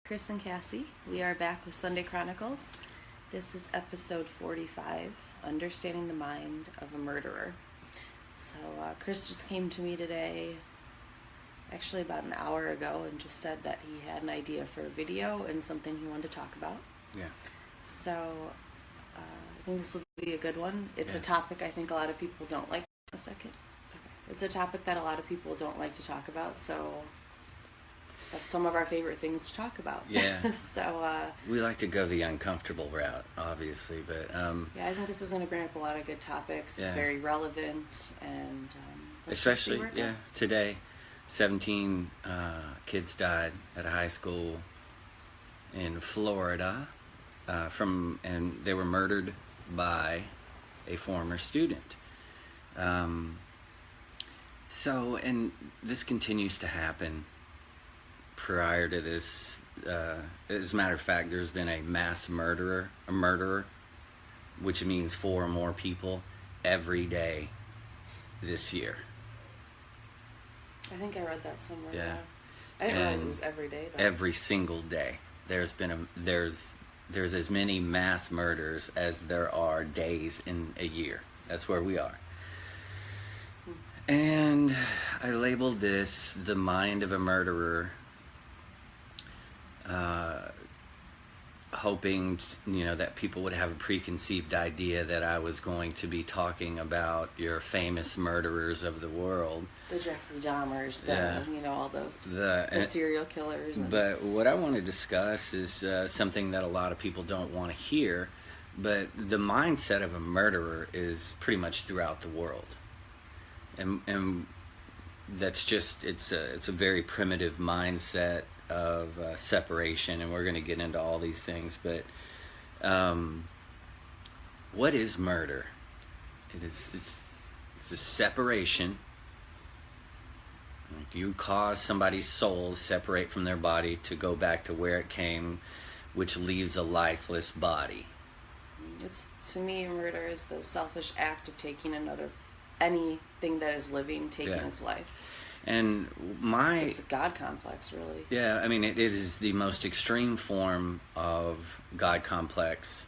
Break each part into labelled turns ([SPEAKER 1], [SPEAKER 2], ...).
[SPEAKER 1] Chris and Cassie. We are back with SONday Chronicles. This is episode 45, Understanding the Mind of a Murderer. So Chris just came to me today, actually about an hour ago, and just said that he had an idea for a video and something he wanted to talk about.
[SPEAKER 2] Yeah.
[SPEAKER 1] So I think this will be a good one. It's a topic I think a lot of people don't like. A second. Okay. It's a topic that a lot of people don't like to talk about, so that's some of our favorite things to talk about.
[SPEAKER 2] Yeah.
[SPEAKER 1] So
[SPEAKER 2] we like to go the uncomfortable route, obviously, but
[SPEAKER 1] yeah, I think this is going to bring up a lot of good topics. It's very relevant, and
[SPEAKER 2] especially today, 17 kids died at a high school in Florida and they were murdered by a former student. And this continues to happen. Prior to this, as a matter of fact, there's been a mass murderer, which means 4 or more people every day this year.
[SPEAKER 1] I think I read that somewhere.
[SPEAKER 2] Yeah.
[SPEAKER 1] I didn't realize it was every day, though.
[SPEAKER 2] Every single day. There's as many mass murders as there are days in a year. That's where we are. And I labeled this the mind of a murderer, hoping that people would have a preconceived idea that I was going to be talking about your famous murderers of the world,
[SPEAKER 1] the Jeffrey Dahmers, all those the serial killers.
[SPEAKER 2] But what I want to discuss is something that a lot of people don't want to hear. But the mindset of a murderer is pretty much throughout the world, and that's just it's a very primitive mindset of separation, and we're going to get into all these things. But what is murder? It's a separation. You cause somebody's soul separate from their body to go back to where it came, which leaves a lifeless body.
[SPEAKER 1] It's, to me, murder is the selfish act of taking anything that is living, taking its life.
[SPEAKER 2] And it's
[SPEAKER 1] a God complex, really.
[SPEAKER 2] Yeah, I mean, it is the most extreme form of God complex.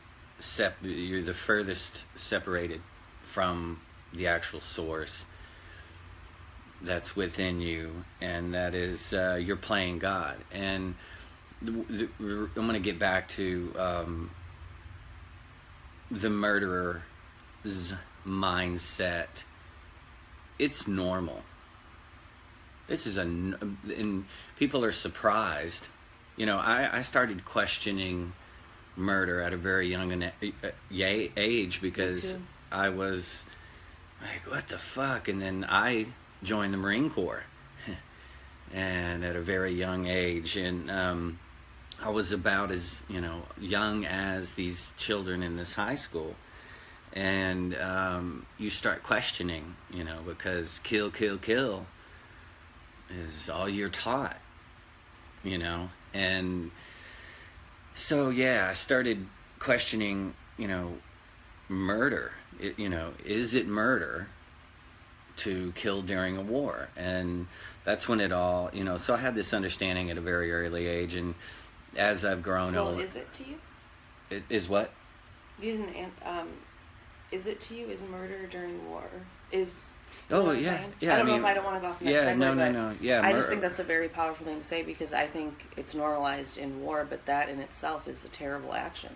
[SPEAKER 2] You're the furthest separated from the actual source that's within you, and that is you're playing God. And I'm going to get back to the murderer's mindset. It's normal. And people are surprised. I started questioning murder at a very young age because I was like, what the fuck? And then I joined the Marine Corps and at a very young age. And I was about as, young as these children in this high school. And you start questioning, because kill is all you're taught, and so I started questioning, murder. Is it murder to kill during a war? And that's when it all, so I had this understanding at a very early age, and as I've grown older.
[SPEAKER 1] Is it to you?
[SPEAKER 2] It is what?
[SPEAKER 1] You didn't. Is it to you? Is murder during war?
[SPEAKER 2] Yeah.
[SPEAKER 1] I don't know if I don't want to go off in that segue,
[SPEAKER 2] no. Yeah,
[SPEAKER 1] I just think that's a very powerful thing to say because I think it's normalized in war, but that in itself is a terrible action.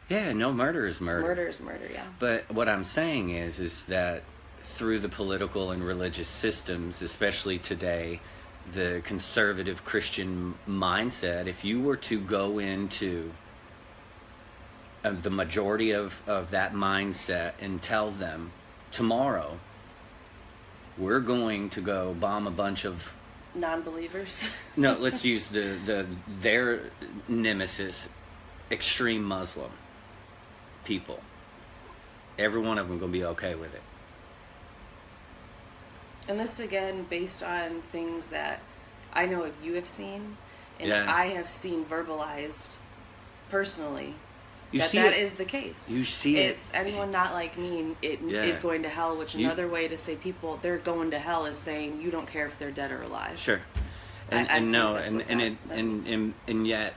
[SPEAKER 2] Yeah, no, murder is murder.
[SPEAKER 1] Murder is murder, yeah.
[SPEAKER 2] But what I'm saying is that through the political and religious systems, especially today, the conservative Christian mindset, if you were to go into the majority of that mindset and tell them, tomorrow, we're going to go bomb a bunch of
[SPEAKER 1] non-believers.
[SPEAKER 2] No, let's use their nemesis, extreme Muslim people. Every one of them going to be okay with it.
[SPEAKER 1] And this again based on things that I know you have seen and
[SPEAKER 2] Yeah.
[SPEAKER 1] I have seen verbalized personally.
[SPEAKER 2] You see
[SPEAKER 1] that
[SPEAKER 2] it.
[SPEAKER 1] Is the case.
[SPEAKER 2] You see
[SPEAKER 1] it's anyone not like me is going to hell, which another way to say people they're going to hell is saying you don't care if they're dead or alive.
[SPEAKER 2] Sure. And yet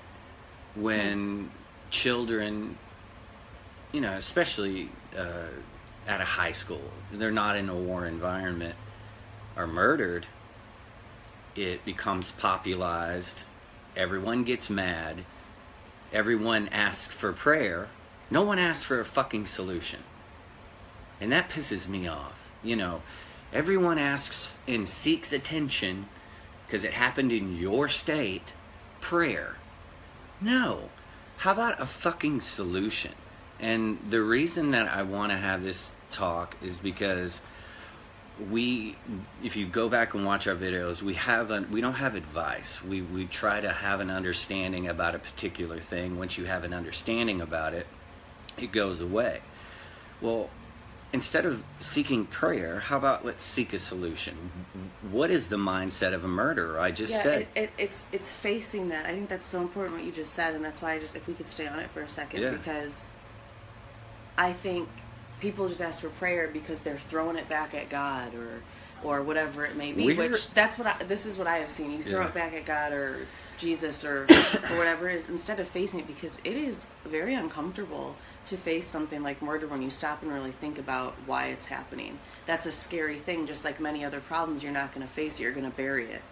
[SPEAKER 2] when children, especially at a high school, they're not in a war environment, are murdered. It becomes popularized. Everyone gets mad. Everyone asks for prayer. No one asks for a fucking solution. And that pisses me off. Everyone asks and seeks attention because it happened in your state. Prayer. No. How about a fucking solution? And the reason that I want to have this talk is because if you go back and watch our videos, we don't have advice. We try to have an understanding about a particular thing. Once you have an understanding about it, it goes away. Well, instead of seeking prayer, how about let's seek a solution? What is the mindset of a murderer? I just said.
[SPEAKER 1] It's facing that. I think that's so important what you just said, and that's why if we could stay on it for a second, because I think people just ask for prayer because they're throwing it back at God or whatever it may be. This is what I have seen. You throw it back at God or Jesus or whatever it is, instead of facing it, because it is very uncomfortable to face something like murder when you stop and really think about why it's happening. That's a scary thing. Just like many other problems, you're not going to face it, you're going to bury it.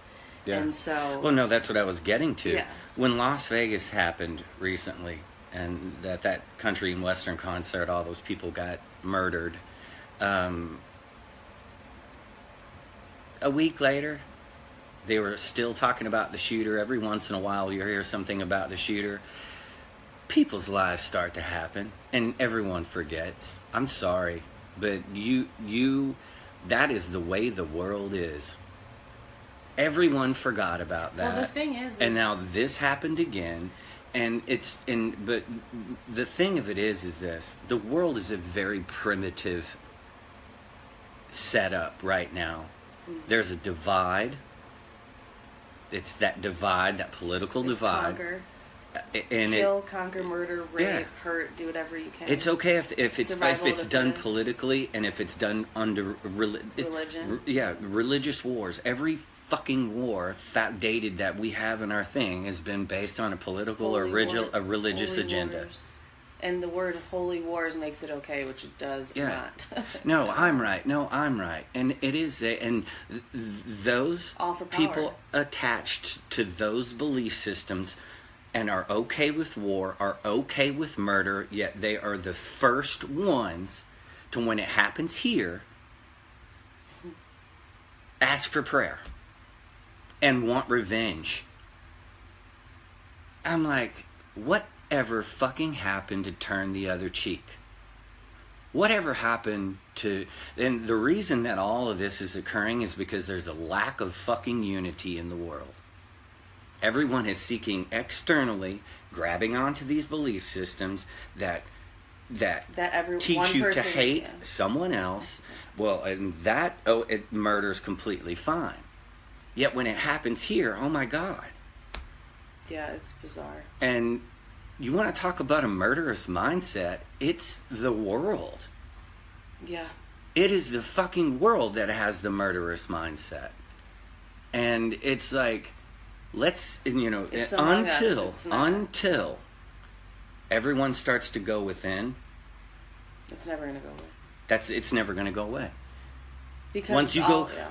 [SPEAKER 1] Yeah. And so...
[SPEAKER 2] Well, no, that's what I was getting to.
[SPEAKER 1] Yeah.
[SPEAKER 2] When Las Vegas happened recently, and that country and western concert, all those people got murdered, a week later, they were still talking about the shooter. Every once in a while you hear something about the shooter. People's lives start to happen and everyone forgets. I'm sorry, but that is the way the world is. Everyone forgot about that.
[SPEAKER 1] Well, the thing is
[SPEAKER 2] and now this happened again, and but the thing of it is this: the world is a very primitive setup right now. There's a divide. It's that divide, that political divide.
[SPEAKER 1] Conquer. Kill, conquer, murder, rape, hurt, do whatever you can.
[SPEAKER 2] It's okay if it's done politically and if it's done under
[SPEAKER 1] religion.
[SPEAKER 2] Religious wars. Every fucking war dated that we have in our thing has been based on a political or a religious agenda.
[SPEAKER 1] Wars. And the word holy wars makes it okay, which it does not.
[SPEAKER 2] No, I'm right. And it is, and those people attached to those belief systems and are okay with war, are okay with murder, yet they are the first ones to, when it happens here, ask for prayer and want revenge. I'm like, whatever fucking happened to turn the other cheek? Whatever happened to... And the reason that all of this is occurring is because there's a lack of fucking unity in the world. Everyone is seeking externally, grabbing onto these belief systems that teach you to hate someone else. Well, and murder's completely fine. Yet when it happens here, oh my God.
[SPEAKER 1] Yeah, it's bizarre.
[SPEAKER 2] And you want to talk about a murderous mindset? It's the world.
[SPEAKER 1] Yeah.
[SPEAKER 2] It is the fucking world that has the murderous mindset. And it's like... until everyone starts to go within,
[SPEAKER 1] it's never going to go away.
[SPEAKER 2] It's never going to go away.
[SPEAKER 1] Because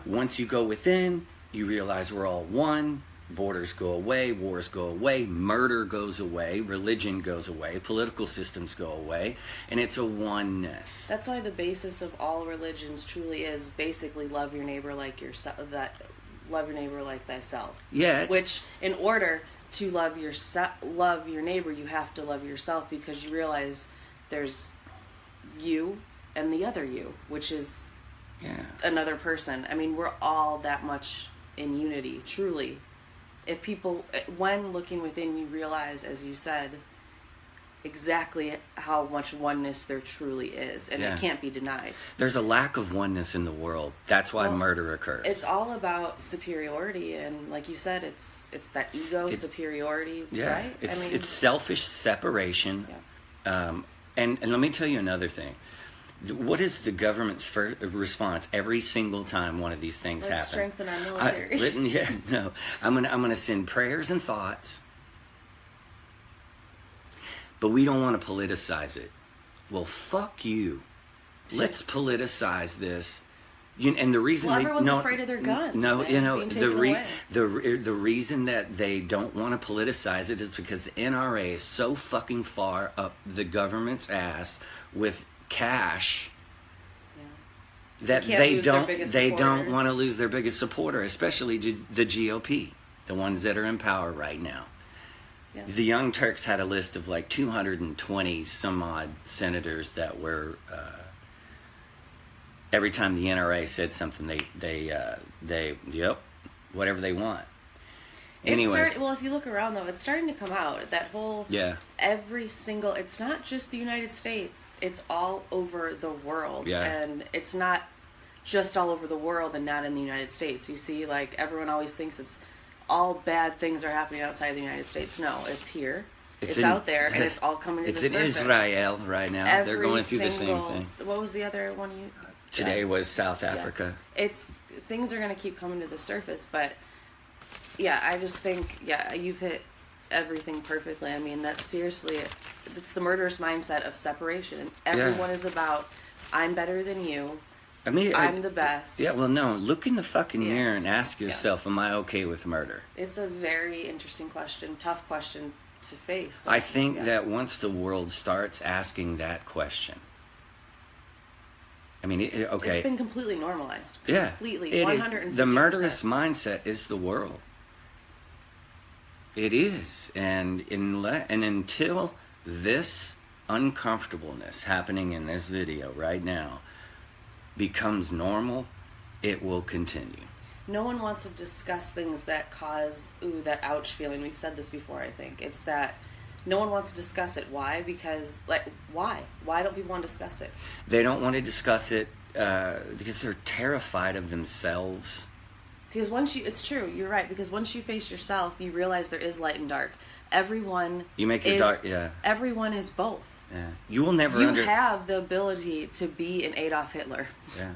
[SPEAKER 2] once you go within, you realize we're all one. Borders go away, wars go away, murder goes away, religion goes away, political systems go away, and it's a oneness.
[SPEAKER 1] That's why the basis of all religions truly is basically love your neighbor like yourself. Love your neighbor like thyself.
[SPEAKER 2] Yeah.
[SPEAKER 1] Which, in order to love your neighbor, you have to love yourself, because you realize there's you and the other you, which is another person. I mean, we're all that much in unity, truly. If people, when looking within, you realize, as you said, exactly how much oneness there truly is, and it can't be denied.
[SPEAKER 2] There's a lack of oneness in the world. That's why murder occurs.
[SPEAKER 1] It's all about superiority, and like you said, it's that ego superiority, right?
[SPEAKER 2] It's selfish separation. Yeah. And let me tell you another thing. What is the government's first response every single time one of these things happen?
[SPEAKER 1] Let's strengthen our military.
[SPEAKER 2] I'm gonna send prayers and thoughts. but we don't want to politicize it. Well, fuck you. Let's politicize this. And the reason
[SPEAKER 1] everyone's afraid of their guns.
[SPEAKER 2] No,
[SPEAKER 1] man,
[SPEAKER 2] the reason that they don't want to politicize it is because the NRA is so fucking far up the government's ass with cash that they don't want to lose their biggest supporter, especially the GOP, the ones that are in power right now. Yeah. The Young Turks had a list of like 220 some odd senators that were. Every time the NRA said something, they whatever they want. Anyways,
[SPEAKER 1] well, if you look around though, it's starting to come out. That whole every single. It's not just the United States. It's all over the world, and it's not just all over the world and not in the United States. You see, like everyone always thinks it's all bad things are happening outside the United States. No, it's here. It's out there, and it's all coming to the surface.
[SPEAKER 2] It's in Israel right now. They're going through the same thing.
[SPEAKER 1] What was the other one you?
[SPEAKER 2] Today was South Africa.
[SPEAKER 1] Things are going to keep coming to the surface, but I just think you've hit everything perfectly. I mean, that's seriously it's the murderous mindset of separation. Everyone is about I'm better than you. I mean, I'm the best.
[SPEAKER 2] Yeah, well, no. Look in the fucking mirror and ask yourself, am I okay with murder?
[SPEAKER 1] It's a very interesting question, tough question to face.
[SPEAKER 2] I think that once the world starts asking that question, I mean,
[SPEAKER 1] it's been completely normalized. Completely, 150%.
[SPEAKER 2] The murderous mindset is the world. It is, and until this uncomfortableness happening in this video right now becomes normal, it will continue.
[SPEAKER 1] No one wants to discuss things that cause that ouch feeling. We've said this before. I think it's that. No one wants to discuss it. Why? Because, why? Why don't people want to discuss it?
[SPEAKER 2] They don't want to discuss it because they're terrified of themselves.
[SPEAKER 1] Because it's true, you're right, because once you face yourself, you realize there is light and dark. Everyone Everyone is both.
[SPEAKER 2] Yeah. You will never
[SPEAKER 1] have the ability to be an Adolf Hitler.
[SPEAKER 2] Yeah.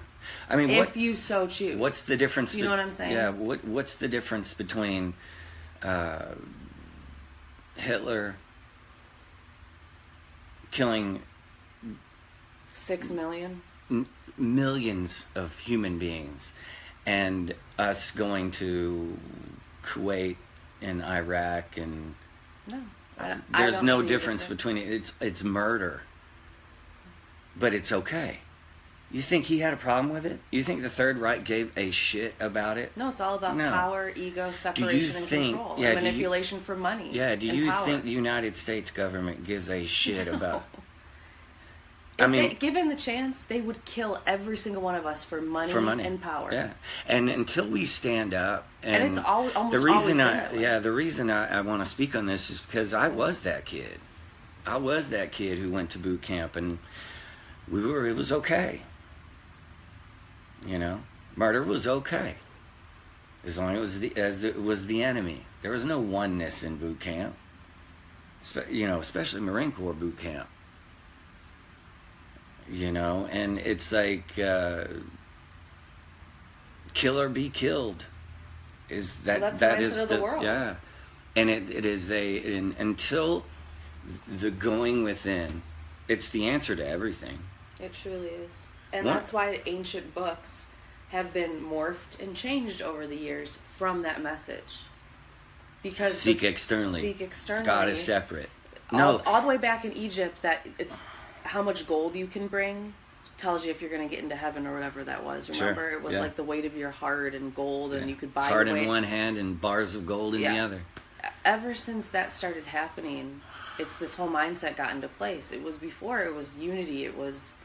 [SPEAKER 2] I mean,
[SPEAKER 1] if you so choose.
[SPEAKER 2] What's the difference?
[SPEAKER 1] You know what I'm saying?
[SPEAKER 2] Yeah, what's the difference between Hitler killing
[SPEAKER 1] 6 million
[SPEAKER 2] millions of human beings and us going to Kuwait and Iraq and there's no difference between it. It's murder, but it's okay. You think he had a problem with it? You think the Third Reich gave a shit about it?
[SPEAKER 1] No, it's all about power, ego, separation, and control, and manipulation for money.
[SPEAKER 2] Yeah, do you think the United States government gives a shit about?
[SPEAKER 1] Given the chance, they would kill every single one of us for money and power.
[SPEAKER 2] Yeah, and until we stand up,
[SPEAKER 1] and it's almost
[SPEAKER 2] the reason
[SPEAKER 1] always been that way.
[SPEAKER 2] The reason I want to speak on this is because I was that kid. I was that kid who went to boot camp, and it was okay. You know, murder was okay as long as it was the enemy. There was no oneness in boot camp. Especially Marine Corps boot camp. And it's like kill or be killed is that
[SPEAKER 1] that's
[SPEAKER 2] that
[SPEAKER 1] the
[SPEAKER 2] is
[SPEAKER 1] the world.
[SPEAKER 2] Yeah, and it is until the going within, it's the answer to everything.
[SPEAKER 1] It truly is. And that's why ancient books have been morphed and changed over the years from that message. Because
[SPEAKER 2] seek externally. God is separate.
[SPEAKER 1] All the way back in Egypt, that it's how much gold you can bring tells you if you're going to get into heaven or whatever that was. Remember, it was like the weight of your heart and gold, and you could buy
[SPEAKER 2] heart in one hand and bars of gold in the other.
[SPEAKER 1] Ever since that started happening, it's this whole mindset got into place. It was before, it was unity. It was.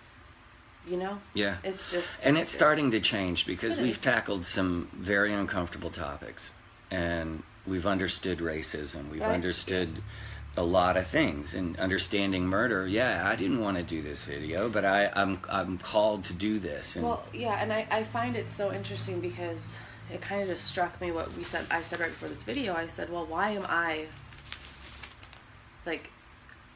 [SPEAKER 1] It's just...
[SPEAKER 2] And it's starting to change because we've tackled some very uncomfortable topics. And we've understood racism. We've understood a lot of things. And understanding murder, I didn't want to do this video, but I'm called to do this. And
[SPEAKER 1] and I find it so interesting because it kind of just struck me what I said right before this video. I said, well, why am I...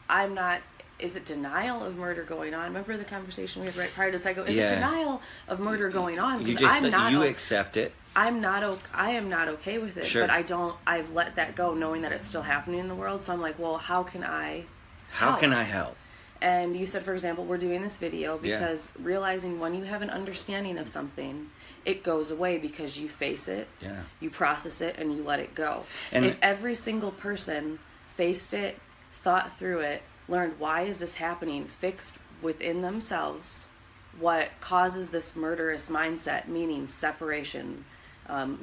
[SPEAKER 1] I'm not... Is it denial of murder going on? Remember the conversation we had right prior to this? I go, is it denial of murder going on?
[SPEAKER 2] Because you accept it.
[SPEAKER 1] I am not okay with it.
[SPEAKER 2] Sure.
[SPEAKER 1] But I've let that go knowing that it's still happening in the world. So I'm like, well, how can I
[SPEAKER 2] How can I help?
[SPEAKER 1] And you said, for example, we're doing this video because realizing when you have an understanding of something, it goes away because you face it, you process it, and you let it go. And if every single person faced it, thought through it, learned why is this happening, fixed within themselves what causes this murderous mindset, meaning separation,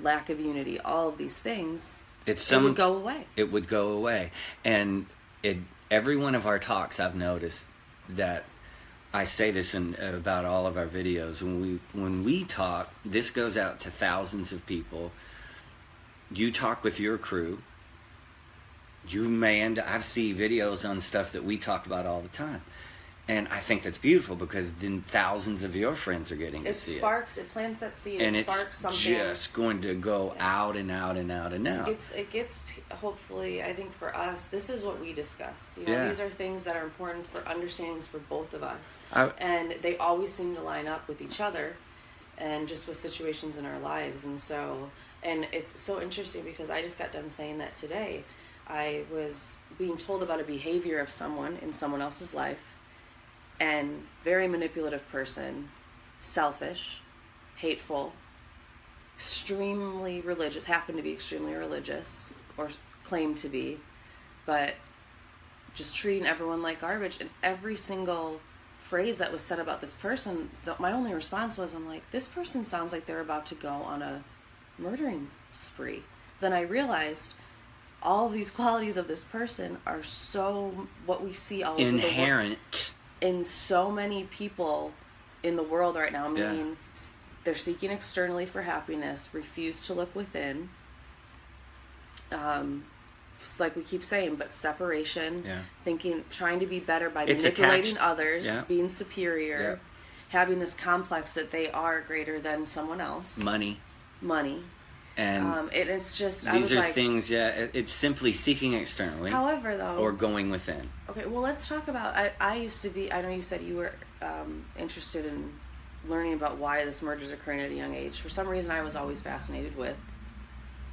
[SPEAKER 1] lack of unity, all of these things, it would go away.
[SPEAKER 2] It would go away. And every one of our talks, I've noticed that I say this in about all of our videos. When we talk, this goes out to thousands of people. You talk with your crew. You may I've seen videos on stuff that we talk about all the time. And I think that's beautiful because then thousands of your friends are getting to see it.
[SPEAKER 1] It plants that seed,
[SPEAKER 2] and
[SPEAKER 1] it sparks something.
[SPEAKER 2] And it's just going to go out and out and out and out.
[SPEAKER 1] It gets, hopefully, I think for us, this is what we discuss. You know, these are things that are important for understandings for both of us. And they always seem to line up with each other and just with situations in our lives. And it's so interesting because I just got done saying that today. I was being told about a behavior of someone in someone else's life. And very manipulative person, selfish, hateful, extremely religious, happened to be extremely religious, or claimed to be, but just treating everyone like garbage. And every single phrase that was said about this person, my only response was, I'm like, this person sounds like they're about to go on a murdering spree. Then I realized all of these qualities of this person are so what we see all over the world.
[SPEAKER 2] Inherent.
[SPEAKER 1] In so many people in the world right now, meaning they're seeking externally for happiness, refuse to look within. It's like we keep saying, but separation, thinking, trying to be better by manipulating others, being superior, having this complex that they are greater than someone else.
[SPEAKER 2] Money. And
[SPEAKER 1] it's just
[SPEAKER 2] these are things. It's simply seeking externally.
[SPEAKER 1] However, though,
[SPEAKER 2] or going within.
[SPEAKER 1] Okay, well, let's talk about. I used to be. I know you said you were interested in learning about why this murder is occurring at a young age. For some reason, I was always fascinated with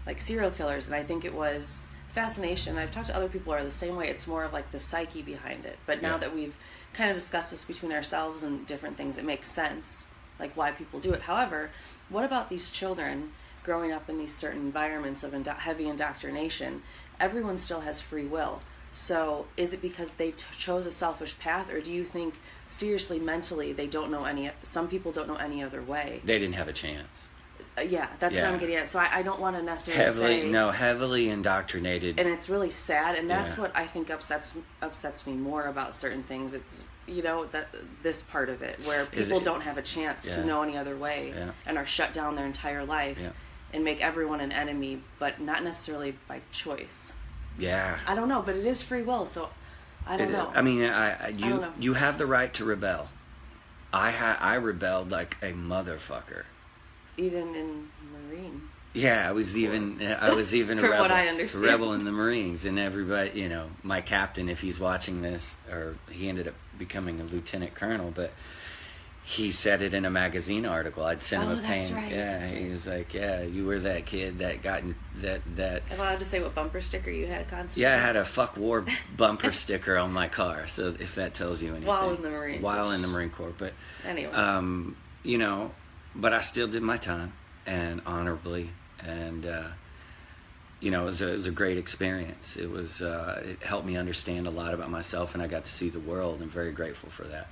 [SPEAKER 1] like serial killers, and I think it was fascination. I've talked to other people who are the same way. It's more of like the psyche behind it. But now that we've kind of discussed this between ourselves and different things, it makes sense, like why people do it. However, what about these children growing up in these certain environments of heavy indoctrination? Everyone still has free will. So is it because they chose a selfish path, or do you think seriously mentally some people don't know any other way?
[SPEAKER 2] They didn't have a chance.
[SPEAKER 1] That's what I'm getting at. So I don't want to necessarily
[SPEAKER 2] heavily indoctrinated.
[SPEAKER 1] And it's really sad, and that's what I think upsets me more about certain things. It's this part of it where people don't have a chance to know any other way and are shut down their entire life. And make everyone an enemy, but not necessarily by choice. Yeah. I don't know, but it is free will, so I don't know.
[SPEAKER 2] I mean, you have the right to rebel. I rebelled like a motherfucker.
[SPEAKER 1] Even in Marine.
[SPEAKER 2] Yeah, I was even a rebel.
[SPEAKER 1] What I understand.
[SPEAKER 2] Rebel in the Marines, and everybody, my captain, if he's watching this, or he ended up becoming a lieutenant colonel, but he said it in a magazine article. I'd sent him a pain.
[SPEAKER 1] Right.
[SPEAKER 2] Yeah, he was like, you were that kid that got that.
[SPEAKER 1] Am I allowed to say what bumper sticker you had constantly?
[SPEAKER 2] Yeah, I had a "fuck war" bumper sticker on my car. So if that tells you anything.
[SPEAKER 1] While in the Marines.
[SPEAKER 2] While in the Marine Corps, but
[SPEAKER 1] anyway.
[SPEAKER 2] But I still did my time, and honorably, and it was a great experience. It was it helped me understand a lot about myself, and I got to see the world. I'm very grateful for that.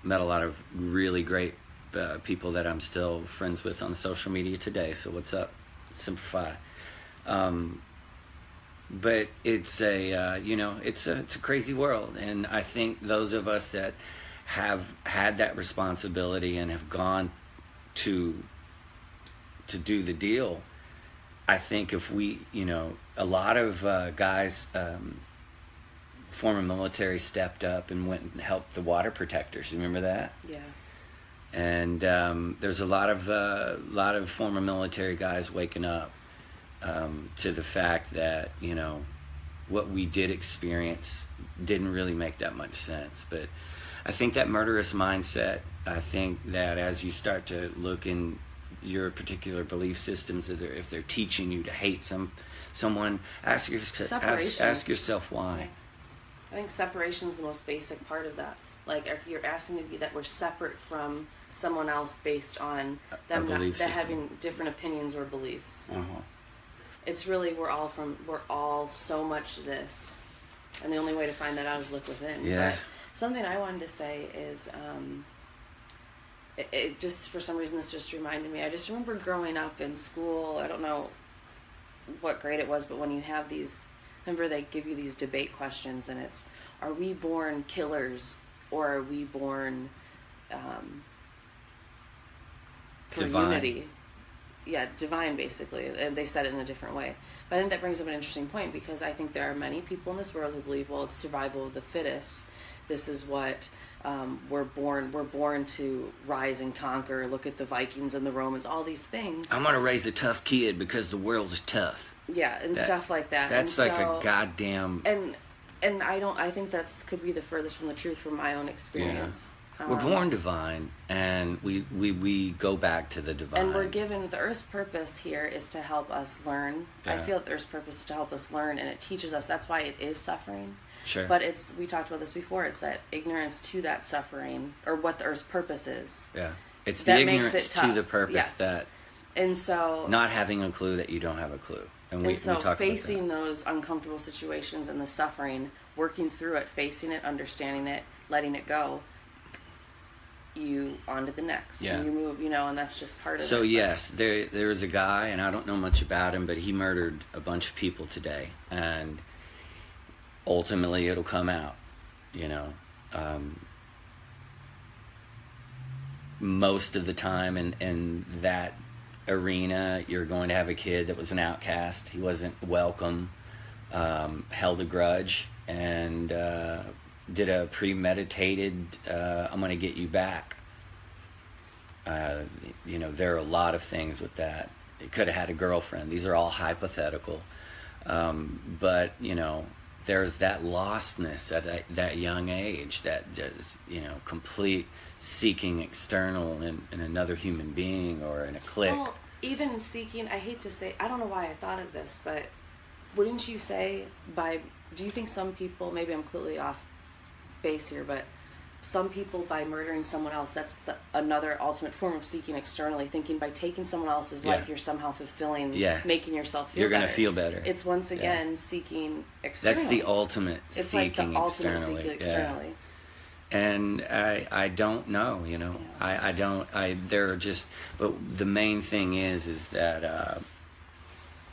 [SPEAKER 2] Met a lot of really great people that I'm still friends with on social media today. So what's up, Simplify? But it's it's a crazy world, and I think those of us that have had that responsibility and have gone to do the deal, I think if we, a lot of guys. Former military stepped up and went and helped the water protectors. You remember that?
[SPEAKER 1] Yeah.
[SPEAKER 2] And there's a lot of former military guys waking up to the fact that what we did experience didn't really make that much sense. But I think that murderous mindset. I think that as you start to look in your particular belief systems, if they're teaching you to hate someone, ask yourself why.
[SPEAKER 1] Yeah. I think separation is the most basic part of that. Like, if you're asking to be that we're separate from someone else based on them having different opinions or beliefs. It's really we're all so much this, and the only way to find that out is look within.
[SPEAKER 2] Yeah.
[SPEAKER 1] But something I wanted to say is, it just, for some reason, this just reminded me. I just remember growing up in school. I don't know what grade it was, but when you have these, remember they give you these debate questions, and it's, are we born killers or are we born for
[SPEAKER 2] divine.
[SPEAKER 1] Unity? Yeah, divine, basically. And they said it in a different way. But I think that brings up an interesting point, because I think there are many people in this world who believe, well, it's survival of the fittest. This is what we're born to rise and conquer. Look at the Vikings and the Romans, all these things.
[SPEAKER 2] I'm going to raise a tough kid because the world is tough.
[SPEAKER 1] Yeah, and stuff like that.
[SPEAKER 2] That's
[SPEAKER 1] and
[SPEAKER 2] like a goddamn...
[SPEAKER 1] And I think that's could be the furthest from the truth from my own experience.
[SPEAKER 2] Yeah. We're born divine, and we go back to the divine.
[SPEAKER 1] And we're given, the Earth's purpose here is to help us learn.
[SPEAKER 2] Yeah.
[SPEAKER 1] I feel that the Earth's purpose is to help us learn, and it teaches us. That's why it is suffering.
[SPEAKER 2] Sure.
[SPEAKER 1] But we talked about this before, it's that ignorance to that suffering, or what the Earth's purpose is.
[SPEAKER 2] Yeah. It's
[SPEAKER 1] that
[SPEAKER 2] the ignorance
[SPEAKER 1] makes it tough.
[SPEAKER 2] to the purpose,
[SPEAKER 1] yes.
[SPEAKER 2] that...
[SPEAKER 1] And so...
[SPEAKER 2] Not having a clue that you don't have a clue. And we talk about
[SPEAKER 1] facing those uncomfortable situations and the suffering, working through it, facing it, understanding it, letting it go, you on to the next.
[SPEAKER 2] Yeah.
[SPEAKER 1] You move, and that's just part of it.
[SPEAKER 2] So yes, there is a guy, and I don't know much about him, but he murdered a bunch of people today, and ultimately it'll come out, most of the time in that arena, you're going to have a kid that was an outcast. He wasn't welcome, held a grudge, and did a premeditated, I'm going to get you back. There are a lot of things with that. He could have had a girlfriend. These are all hypothetical. But, there's that lostness at that young age, that just, complete seeking external in another human being or in a clique.
[SPEAKER 1] Well, even seeking, I hate to say, I don't know why I thought of this, but wouldn't you say do you think some people, maybe I'm completely off base here, but some people, by murdering someone else, that's another ultimate form of seeking externally, thinking by taking someone else's life, you're somehow fulfilling, making yourself feel better.
[SPEAKER 2] You're going to feel better.
[SPEAKER 1] It's once again seeking externally.
[SPEAKER 2] That's the ultimate
[SPEAKER 1] it's
[SPEAKER 2] seeking
[SPEAKER 1] like the
[SPEAKER 2] externally.
[SPEAKER 1] Ultimate seeking externally.
[SPEAKER 2] Yeah. And I don't know, but the main thing is that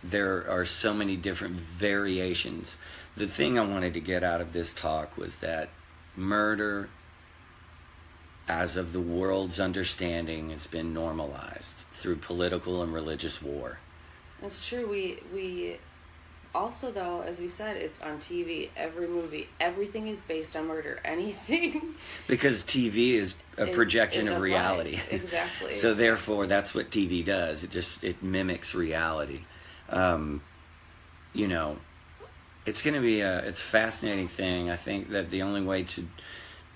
[SPEAKER 2] there are so many different variations. The thing I wanted to get out of this talk was that murder, as of the world's understanding, has been normalized through political and religious war.
[SPEAKER 1] It's true. We also, though, as we said, it's on TV, every movie, everything is based on murder. Anything. Because
[SPEAKER 2] TV is a projection of reality.
[SPEAKER 1] Life. Exactly.
[SPEAKER 2] So therefore, that's what TV does. It mimics reality. It's going to be it's a fascinating thing. I think that the only way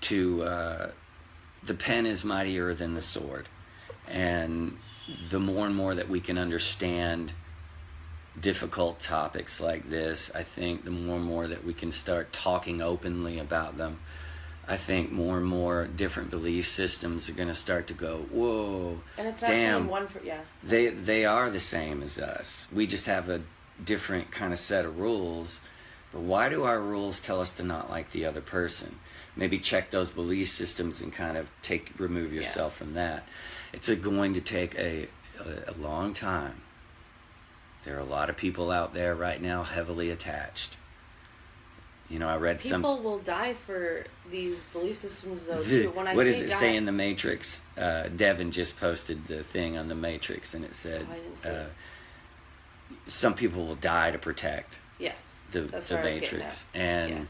[SPEAKER 2] to the pen is mightier than the sword, and the more and more that we can understand difficult topics like this, I think the more and more that we can start talking openly about them, I think more and more different belief systems are going to start to go, whoa,
[SPEAKER 1] and it's not
[SPEAKER 2] damn,
[SPEAKER 1] saying
[SPEAKER 2] they are the same as us. We just have a different kind of set of rules. But why do our rules tell us to not like the other person? Maybe check those belief systems and kind of remove yourself from that. It's going to take a long time. There are a lot of people out there right now heavily attached. I read
[SPEAKER 1] people will die for these belief systems, though, too.
[SPEAKER 2] What does it say in The Matrix? Devin just posted the thing on The Matrix, and it said,
[SPEAKER 1] I didn't see it.
[SPEAKER 2] Some people will die to protect the Matrix. And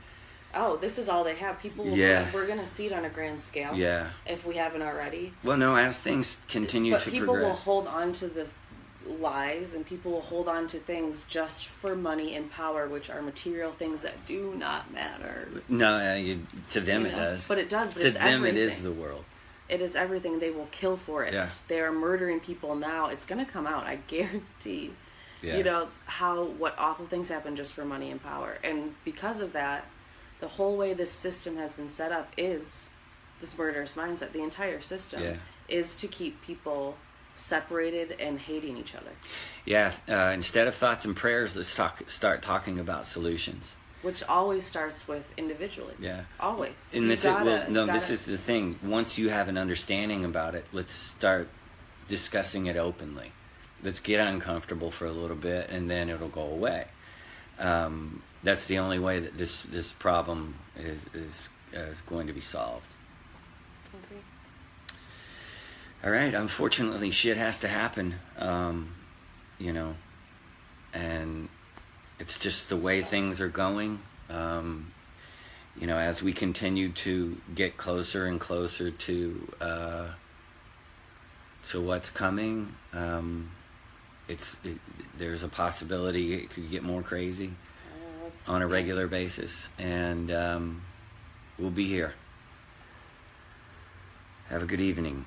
[SPEAKER 1] this is all they have. People will we're going to see it on a grand scale.
[SPEAKER 2] Yeah.
[SPEAKER 1] If we haven't already.
[SPEAKER 2] Well, no, as things continue to progress.
[SPEAKER 1] But people will hold on to the lies, and people will hold on to things just for money and power, which are material things that do not matter.
[SPEAKER 2] No, to them it does.
[SPEAKER 1] But it does. But
[SPEAKER 2] to
[SPEAKER 1] it's
[SPEAKER 2] them
[SPEAKER 1] everything.
[SPEAKER 2] It is the world.
[SPEAKER 1] It is everything. They will kill for it.
[SPEAKER 2] Yeah.
[SPEAKER 1] They are murdering people now. It's going to come out. I guarantee.
[SPEAKER 2] Yeah.
[SPEAKER 1] What awful things happen just for money and power. And because of that, the whole way this system has been set up is this murderous mindset. The entire system is to keep people separated and hating each other.
[SPEAKER 2] Yeah, instead of thoughts and prayers, let's start talking about solutions.
[SPEAKER 1] Which always starts with individually.
[SPEAKER 2] Yeah.
[SPEAKER 1] Always.
[SPEAKER 2] And this is the thing. Once you have an understanding about it, let's start discussing it openly. Let's get uncomfortable for a little bit, and then it'll go away. That's the only way that this problem is going to be solved.
[SPEAKER 1] Okay.
[SPEAKER 2] All right. Unfortunately, shit has to happen, you know, and it's just the way things are going. You know, as we continue to get closer and closer to what's coming, there's a possibility it could get more crazy on a regular basis, and we'll be here. Have a good evening.